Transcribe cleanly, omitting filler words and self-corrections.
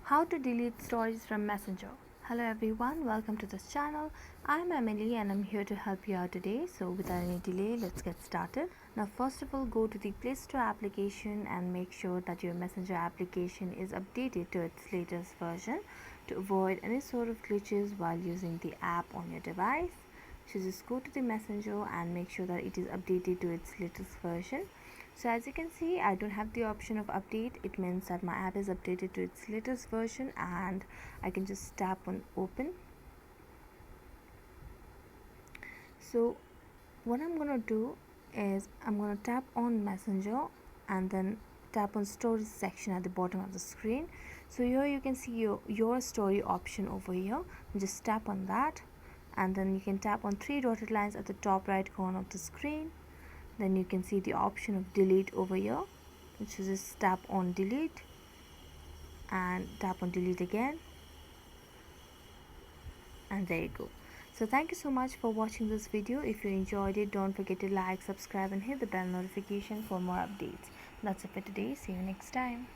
How to delete stories from Messenger. Hello everyone, welcome to this channel. I'm Emily and I'm here to help you out today. So without any delay, let's get started. Now first of all, go to the Play Store application and make sure that your Messenger application is updated to its latest version to avoid any sort of glitches while using the app on your device. So just go to the Messenger and make sure that it is updated to its latest version. So as you can see, I don't have the option of update. It means that my app is updated to its latest version and I can just tap on open. So what I'm gonna do is I'm gonna tap on Messenger and then tap on stories section at the bottom of the screen. So here you can see your story option over here. Just tap on that and then you can tap on three dotted lines at the top right corner of the screen. Then you can see the option of delete over here, which is just tap on delete and tap on delete again, and there you go. So thank you so much for watching this video. If you enjoyed it, don't forget to like, subscribe and hit the bell notification for more updates. That's it for today. See you next time.